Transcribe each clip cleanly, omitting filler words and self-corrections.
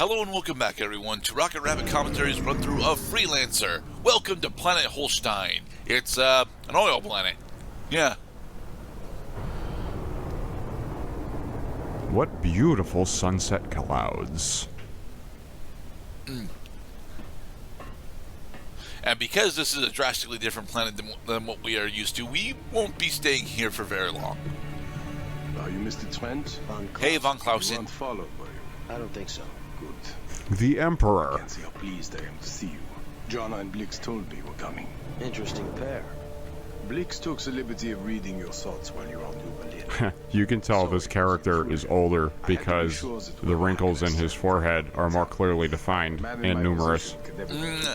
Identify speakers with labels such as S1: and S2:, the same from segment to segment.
S1: Hello and welcome back, everyone, to Rocket Rabbit Commentaries run-through of Freelancer. Welcome to Planet Holstein. It's, an oil planet. Yeah.
S2: What beautiful sunset clouds.
S1: And because this is a drastically different planet than what we are used to, we won't be staying here for very long.
S3: Are you Mr. Trent?
S1: Hey, Von Clausen.
S3: You weren't followed, were you?
S4: I don't think so.
S3: Good.
S2: The
S3: I
S2: Emperor.
S3: can't see how pleased I am to see you. Jana and Blix told me you were coming.
S4: Interesting pair.
S3: Blix took the liberty of reading your thoughts while you were on New Berlin.
S2: You can tell this character is older because the wrinkles in his forehead are more clearly defined and numerous.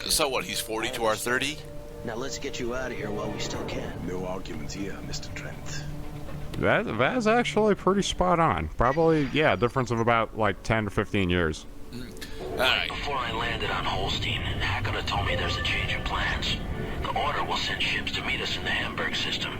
S1: So what, he's 40 to our 30?
S4: Now let's get you out of here while we still can.
S3: No argument here, Mr. Trent.
S2: That's actually pretty spot on. Probably, yeah, a difference of about like 10 to 15 years.
S1: Alright.
S5: Before I landed on Holstein, Hackler told me there's a change of plans. The Order will send ships to meet us in the Hamburg system.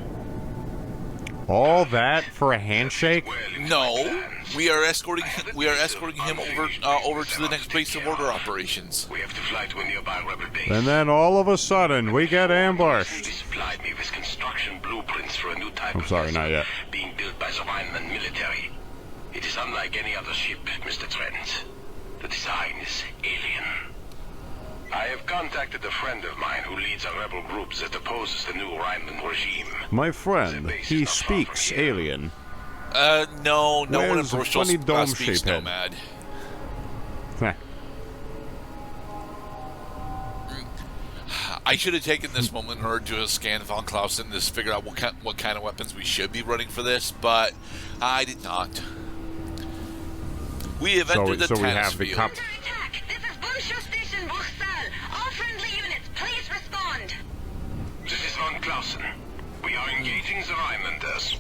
S2: All that for a handshake?
S1: No, we are escorting him over to the next base of Order operations.
S5: We have to fly to a nearby rebel base.
S2: And then all of a sudden, we get
S5: They
S2: ambushed.
S5: supplied me with construction blueprints for a new type
S2: I'm
S5: of
S2: sorry,
S5: vessel
S2: not yet.
S5: being built by the Rhineland military. It is unlike any other ship, Mr. Trent. The design is alien. I have contacted a friend of mine who leads a rebel group that opposes the new Rhineland regime.
S2: My friend, he speaks alien.
S1: No one in
S2: Where's the
S1: Bristol
S2: funny dome
S1: speaks
S2: shape head?
S1: Nomad.
S2: Heh.
S1: I should have taken this moment in order to scan Von Clausen to figure out what kind of weapons we should be running for this, but I did not. We have entered the
S2: so we
S1: tennis
S2: have the
S1: field.
S2: cup.
S6: Attack! This is Bundschuh Station, Bruchsal. All friendly units, please respond.
S5: This is Von Clausen. We are engaging the Rhinelanders.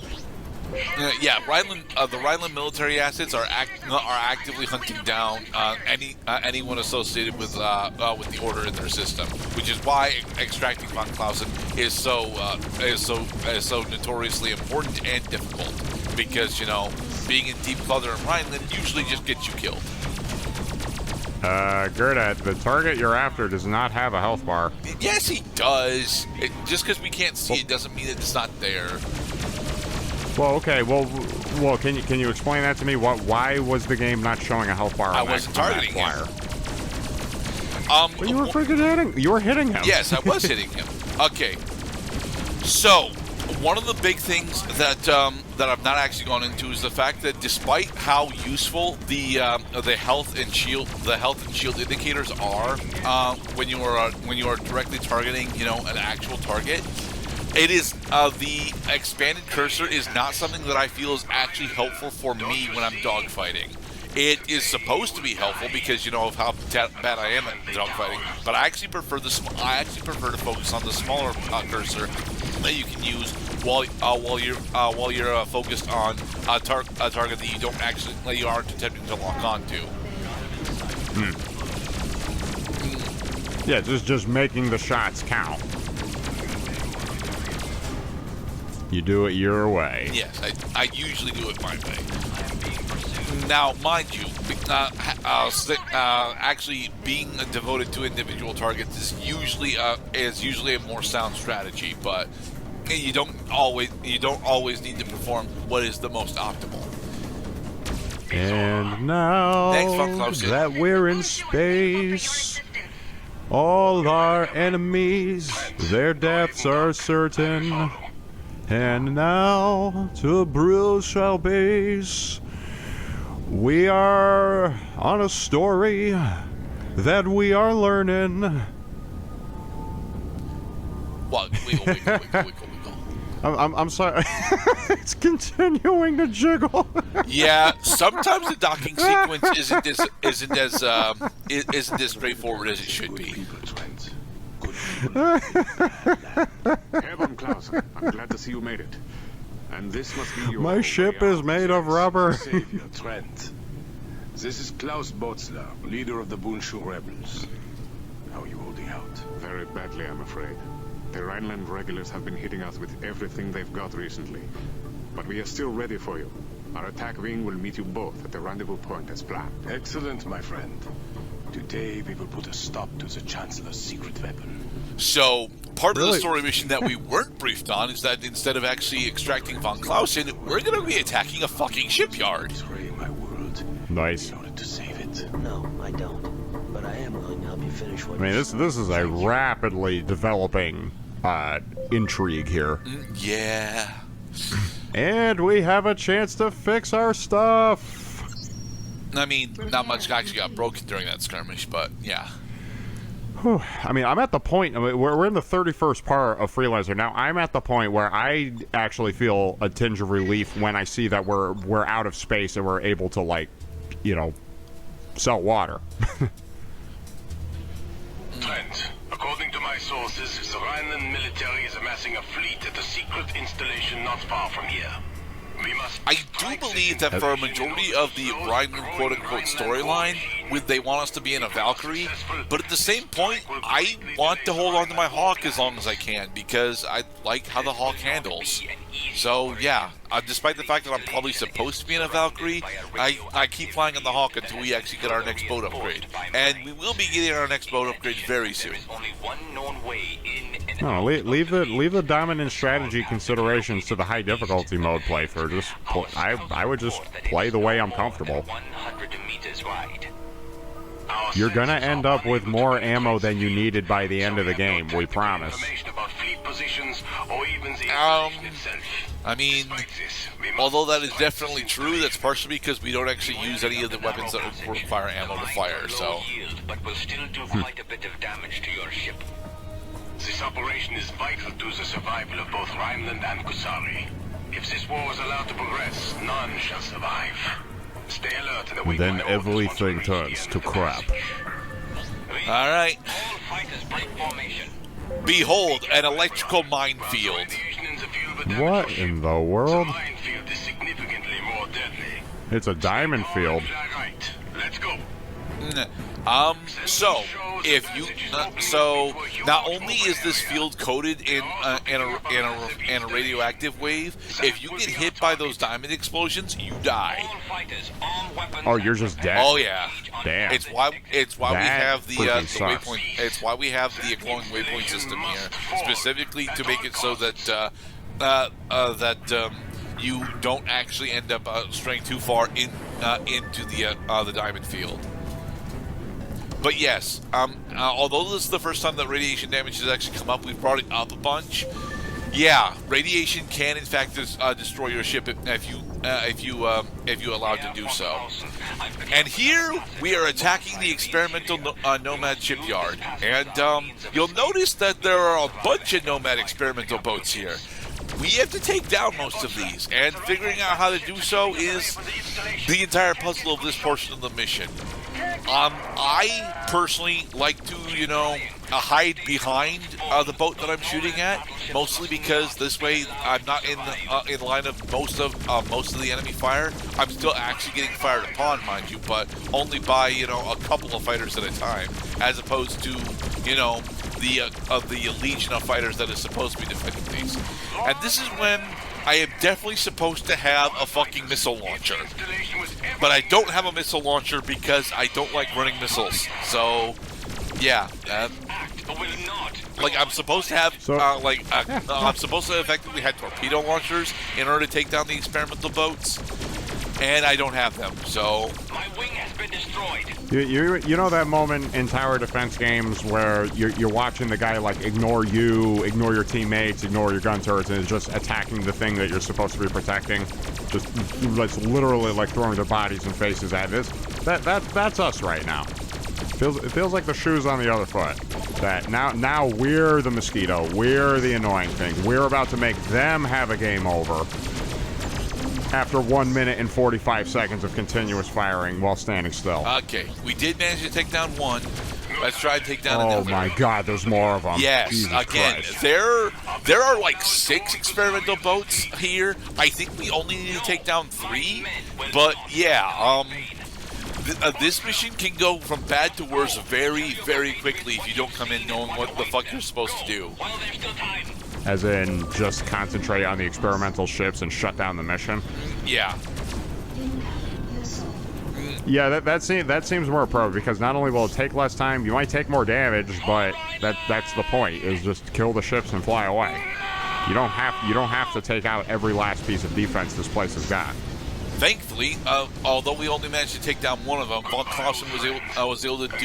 S1: Yeah, the Rhineland military assets are actively hunting down anyone associated with the Order in their system, which is why extracting Von Clausen is so notoriously important and difficult. Because being in deep cover in Rhineland usually just gets you killed.
S2: Gerda, the target you're after does not have a health bar.
S1: Yes, he does. Just because we can't see it doesn't mean that it's not there.
S2: Well, okay. Well, can you explain that to me? Why was the game not showing a health bar?
S1: I wasn't targeting him.
S2: Well, you were freaking hitting. You were hitting him.
S1: Yes, I was hitting him. Okay. So, one of the big things that I've not actually gone into is the fact that despite how useful the health and shield indicators are when you are directly targeting an actual target, it is the expanded cursor is not something that I feel is actually helpful for me when I'm dogfighting. It is supposed to be helpful because of how bad I am at dogfighting, but I actually prefer to focus on the smaller cursor that you can use while you're focused on a target that you aren't attempting to lock onto.
S2: Yeah, just making the shots count. You do it your way.
S1: Yes, I usually do it my way. Now, mind you, actually being devoted to individual targets is usually a more sound strategy, but you don't always need to perform what is the most optimal.
S2: And now that we're in space, all our enemies, their deaths are certain. And now to Bruchsal base, we are on a story that we are learning.
S1: What? Wiggle.
S2: I'm sorry. It's continuing to jiggle.
S1: Yeah, sometimes the docking sequence isn't as straightforward as it should be.
S3: Herr Von Clausen, I'm glad to see you made it. And this must be your
S2: My ship is made of rubber.
S3: Savior, Trent. This is Klaus Botzler, leader of the Bundschuh rebels. How are you holding out?
S7: Very badly, I'm afraid. The Rhineland regulars have been hitting us with everything they've got recently. But we are still ready for you.
S3: Our attack wing will meet you both at the rendezvous point as planned.
S5: Excellent, my friend. Today we will put a stop to the Chancellor's secret weapon.
S1: So, part of the
S2: Really?
S1: story mission that we weren't briefed on is that instead of actually extracting von Clausen, we're going to be attacking a fucking shipyard.
S5: Betray my world
S2: Nice.
S5: in order to save it.
S4: No, I don't. But I am willing to help you finish what
S2: I mean,
S4: you
S2: this is a rapidly developing intrigue here.
S1: Yeah.
S2: And we have a chance to fix our stuff.
S1: I mean, not much actually got broken during that skirmish, but yeah.
S2: Whew. I mean, I'm at the point. I mean, we're in the 31st part of Freelancer now. I'm at the point where I actually feel a tinge of relief when I see that we're out of space and we're able to, like, you know, sell water.
S5: Trent, according to my sources, the Rhineland military is amassing a fleet at a secret installation not far from here. We must
S1: I do believe that for a majority of the Rhineland quote-unquote storyline, they want us to be in a Valkyrie, but at the same point, I want to hold on to my Hawk as long as I can, because I like how the Hawk handles. So, yeah, despite the fact that I'm probably supposed to be in a Valkyrie, I keep flying on the Hawk until we actually get our next boat upgrade. And we will be getting our next boat upgrade very soon.
S2: No, leave the dominant strategy considerations to the high difficulty mode playthrough. I would just play the way I'm comfortable. You're gonna end up with more ammo than you needed by the end of the game, we promise.
S1: I mean, although that is definitely true, that's partially because we don't actually use any of the weapons that require ammo to fire, so.
S5: But will still do quite a bit of damage to your ship. This operation is vital to the survival of both Rhineland and Kusari. If this war is allowed to progress, none shall survive. Stay alert and await
S2: Then
S5: my orders
S2: everything
S5: once we reach
S2: turns
S5: the
S2: to
S5: end of the
S2: crap.
S5: passage.
S1: Alright.
S5: All fighters break formation.
S1: Behold, an electrical minefield.
S5: Deviation in the field will damage
S2: What
S5: your
S2: in
S5: ship.
S2: the world?
S5: The minefield is significantly more deadly.
S2: It's a diamond field.
S5: Right. Let's go.
S1: So if you, so not only is this field coated in a radioactive wave, if you get hit by those diamond explosions, you die.
S5: All fighters, arm weapons.
S2: Oh, you're just dead.
S1: Oh yeah.
S2: Damn.
S1: It's why we
S2: That
S1: have the
S2: freaking sucks.
S1: waypoint. It's why we have the glowing waypoint system here, specifically to make it so that you don't actually end up straying too far into the diamond field. But yes, although this is the first time that radiation damage has actually come up, we've brought it up a bunch. Yeah, radiation can in fact destroy your ship if you allow it to do so. And here we are attacking the experimental Nomad shipyard, and you'll notice that there are a bunch of Nomad experimental boats here. We have to take down most of these, and figuring out how to do so is the entire puzzle of this portion of the mission. I personally like to, hide behind the boat that I'm shooting at, mostly because this way I'm not in line of most of the enemy fire. I'm still actually getting fired upon, mind you, but only by a couple of fighters at a time, as opposed to the legion of fighters that is supposed to be defending these. And this is when I am definitely supposed to have a fucking missile launcher. But I don't have a missile launcher because I don't like running missiles. So, yeah. I'm supposed to have, I'm supposed to effectively have torpedo launchers in order to take down the experimental boats. And I don't have them, so...
S5: My wing has been destroyed.
S2: You know that moment in tower defense games where you're watching the guy ignore your teammates, ignore your gun turrets, and is just attacking the thing that you're supposed to be protecting? That's literally like throwing their bodies and faces at this. That's us right now. It feels like the shoe's on the other foot. That now we're the mosquito, we're the annoying thing. We're about to make them have a game over. After 1 minute and 45 seconds of continuous firing while standing still.
S1: Okay, we did manage to take down one. Let's try and take down another.
S2: Oh my god, there's more of them.
S1: Yes,
S2: Jesus
S1: again,
S2: Christ.
S1: there are 6 experimental boats here. I think we only need to take down 3. But yeah, this mission can go from bad to worse very, very quickly if you don't come in knowing what the fuck you're supposed to do.
S5: Well, there's still time.
S2: As in, just concentrate on the experimental ships and shut down the mission?
S1: Yeah.
S2: Yeah, that seems more appropriate because not only will it take less time, you might take more damage, but that's the point, is just kill the ships and fly away. You don't have to take out every last piece of defense this place has got.
S1: Thankfully, although we only managed to take down one of them, von Clausen was able to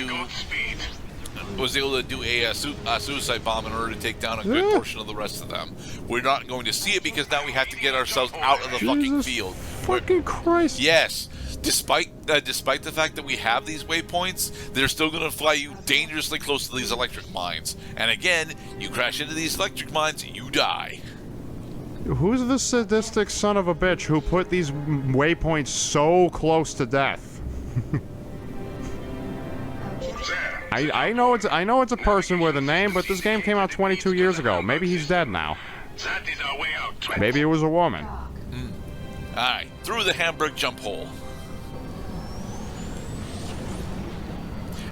S1: do a suicide bomb in order to take down a good portion of the rest of them. We're not going to see it because now we have to get ourselves out of the fucking field.
S2: Fucking Christ!
S1: Yes. Despite the fact that we have these waypoints, they're still going to fly you dangerously close to these electric mines. And again, you crash into these electric mines, you die.
S2: Who's the sadistic son of a bitch who put these waypoints so close to death? I know it's a person with a name, but this game came out 22 years ago. Maybe he's dead now.
S5: That is our way out.
S2: Maybe it was a woman.
S1: Alright, through the Hamburg jump hole.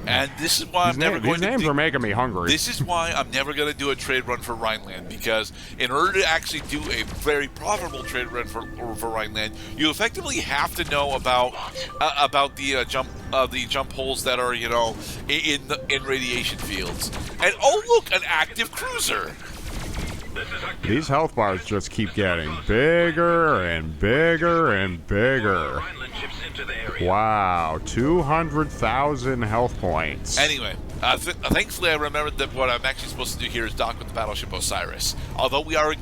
S1: And this is why I'm never going to...
S2: These names are making me hungry.
S1: This is why I'm never going to do a trade run for Rhineland, because in order to actually do a very profitable trade run for Rhineland, you effectively have to know about the jump holes that are, you know, in radiation fields. And oh look, an active cruiser.
S2: These health bars just keep getting bigger and bigger and bigger. Wow, 200,000 health points.
S1: Anyway, thankfully I remembered that what I'm actually supposed to do here is dock with the battleship Osiris. Although we are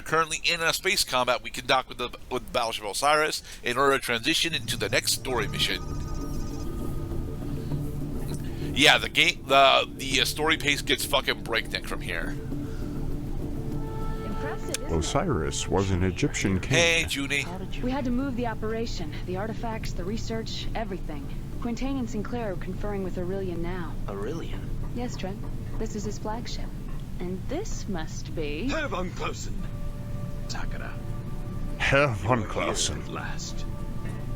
S1: currently in a space combat, we can dock with the battleship Osiris in order to transition into the next story mission. Yeah, the story pace gets fucking breakneck from here.
S2: Osiris was an Egyptian king.
S1: Hey, Junie.
S8: We had to move the operation, the artifacts, the research, everything. Quintain and Sinclair are conferring with Aurelian now.
S4: Aurelian?
S8: Yes, Trent. This is his flagship. And this must be...
S9: Herr von Clausen. Takara.
S2: Herr von Clausen.
S9: At last.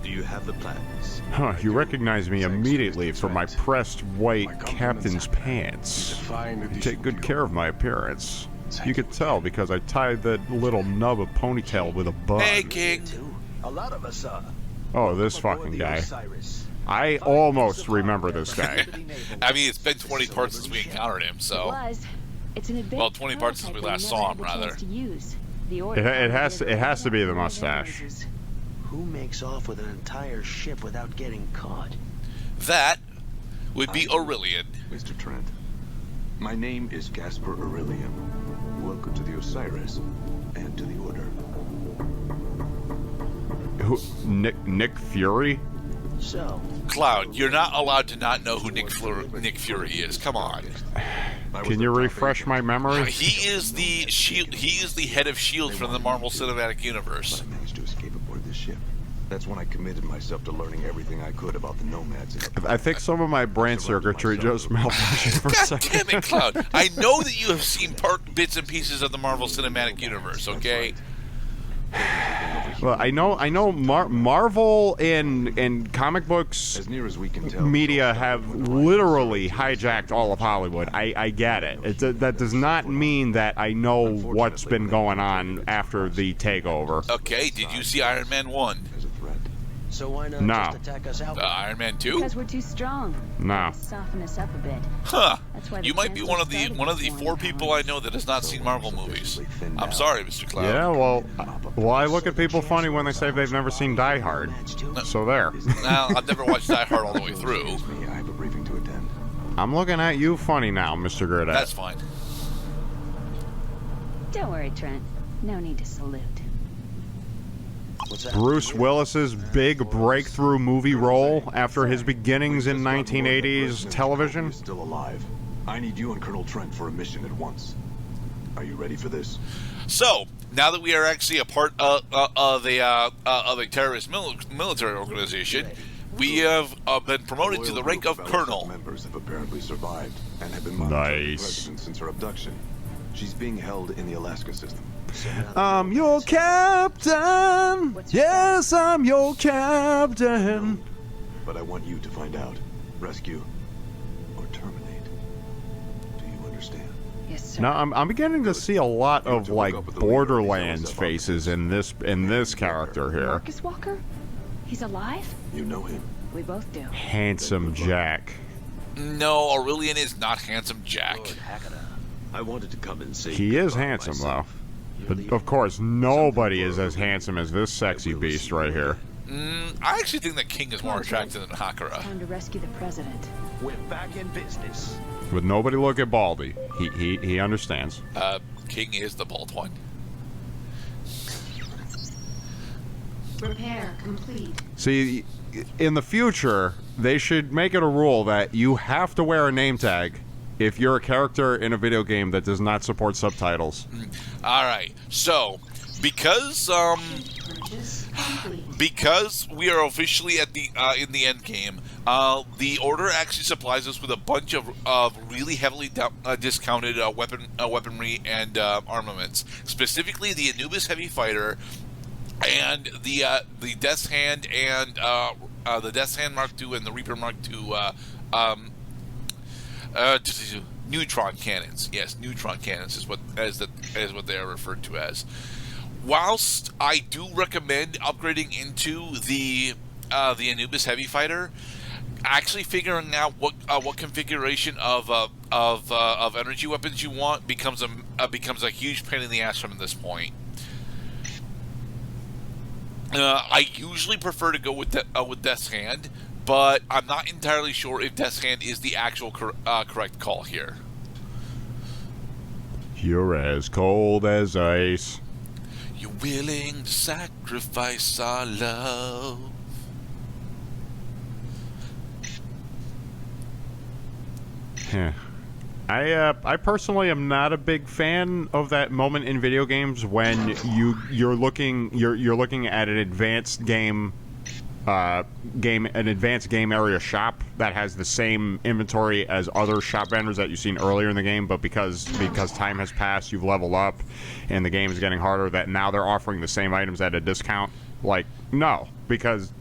S9: Do you have the plans?
S2: Huh, you recognize me immediately from my pressed white captain's pants. You take good care of my appearance. You could tell because I tied that little nub of ponytail with a bun.
S1: Hey, King.
S4: A lot of us are.
S2: Oh, this fucking guy. I almost remember this guy.
S1: I mean, it's been 20 parts since we encountered him, so... Well, 20 parts since we last saw him, rather.
S2: It has to be the mustache.
S4: Who makes off with an entire ship without getting caught?
S1: That would be Aurelian.
S3: Mr. Trent, my name is Gaspar Aurelian. Welcome to the Osiris and to the Order.
S2: Who? Nick Fury?
S4: So,
S1: Cloud, you're not allowed to not know who Nick Fury is. Come on.
S2: Can you refresh my memory?
S1: He is the Shield. He is the head of Shield from the Marvel Cinematic Universe.
S3: I managed to escape aboard this ship. That's when I committed myself to learning everything I could about the Nomads.
S2: I think some of my brain circuitry just malfunctioned for a second.
S1: God damn it, Cloud! I know that you have seen bits and pieces of the Marvel Cinematic Universe. Okay.
S2: Well, I know. Marvel and comic books
S3: as near as we can tell,
S2: media have literally hijacked all of Hollywood. I get it. That does not mean that I know what's been going on after the takeover.
S1: Okay, did you see Iron Man 1?
S4: So why not just attack us out?
S1: Iron Man 2?
S8: Because we're too strong.
S2: No.
S8: Soften us up a bit.
S1: Huh.
S8: That's why
S1: you might be one of the 4 people I know that has not seen Marvel movies. I'm sorry, Mr. Cloud.
S2: Yeah, well, I look at people funny when they say they've never seen Die Hard. So there.
S1: Well, I've never watched Die Hard all the way through.
S3: I have a briefing to attend.
S2: I'm looking at you funny now, Mr. Gurdett.
S1: That's fine.
S8: Don't worry, Trent. No need to salute.
S2: Bruce Willis's big breakthrough movie role after his beginnings in 1980s television.
S3: Still alive. I need you and Colonel Trent for a mission at once. Are you ready for this?
S1: So, now that we are actually a part of a terrorist military organization, we have been promoted to the rank of colonel.
S3: Members have apparently survived and have been monitoring the president since her abduction. She's being held in the Alaska system.
S2: I'm your captain. Yes, I'm your captain.
S3: But I want you to find out. Rescue or terminate. Do you understand?
S8: Yes, sir.
S2: Now I'm beginning to see a lot of like Borderlands faces in this character here.
S8: Marcus Walker? He's alive?
S3: You know him.
S8: We both do.
S2: Handsome Jack.
S1: No, Aurelian is not handsome Jack.
S9: Lord Hakata, I wanted to come and say
S2: He is
S9: goodbye
S2: handsome,
S9: myself.
S2: though. But, of course, nobody is as handsome as this sexy beast right here.
S1: I actually think that King is more attractive than Hakara.
S8: Time to rescue the president.
S9: We're back in business.
S2: But nobody look at Baldy. He understands.
S1: King is the bald one.
S8: Repair complete.
S2: See, in the future, they should make it a rule that you have to wear a name tag if you're a character in a video game that does not support subtitles.
S1: All right, so because we are officially at the in the end game, the Order actually supplies us with a bunch of really heavily discounted weaponry and armaments, specifically the Anubis Heavy Fighter and the Death's Hand and the Death's Hand Mark II and the Reaper Mark II neutron cannons. Yes, neutron cannons is what they are referred to as. Whilst I do recommend upgrading into the Anubis Heavy Fighter, actually figuring out what configuration of energy weapons you want becomes a huge pain in the ass from this point. I usually prefer to go with Death's Hand, but I'm not entirely sure if Death's Hand is the actual correct call here.
S2: You're as cold as ice.
S1: You're willing to sacrifice our love.
S2: I personally am not a big fan of that moment in video games when you're looking at an advanced game area shop that has the same inventory as other shop vendors that you've seen earlier in the game, but because time has passed, you've leveled up and the game is getting harder, that now they're offering the same items at a discount. Like, no, because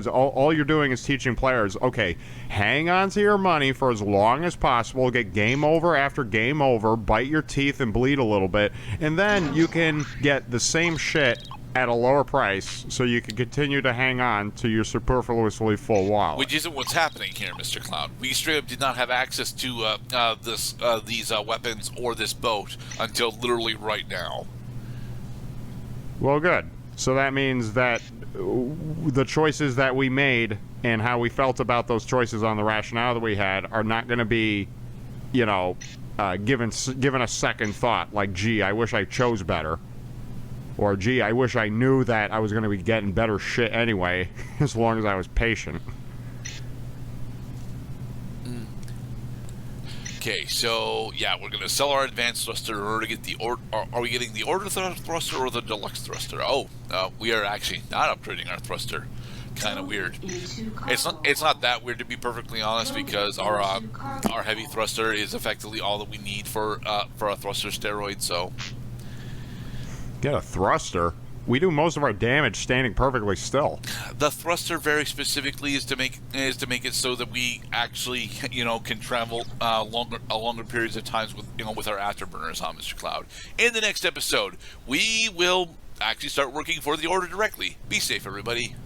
S2: all you're doing is teaching players, okay, hang on to your money for as long as possible, get game over after game over, bite your teeth and bleed a little bit, and then you can get the same shit at a lower price, so you can continue to hang on to your superfluously full wallet.
S1: Which isn't what's happening here, Mr. Cloud. We straight up did not have access to these weapons or this boat until literally right now.
S2: Well, good. So that means that the choices that we made and how we felt about those choices on the rationale that we had are not going to be, given a second thought. Like, gee, I wish I chose better. Or, gee, I wish I knew that I was going to be getting better shit anyway, as long as I was patient.
S1: Okay, so yeah, we're gonna sell our advanced thruster in order to get the are we getting the order thruster or the deluxe thruster? Oh, we are actually not upgrading our thruster. Kind of weird. It's not that weird, to be perfectly honest, because our heavy thruster is effectively all that we need for a thruster steroid. So
S2: get a thruster. We do most of our damage standing perfectly still.
S1: The thruster, very specifically, is to make it so that we actually, can travel longer periods of times with our afterburners, Mr. Cloud. In the next episode, we will actually start working for the Order directly. Be safe, everybody.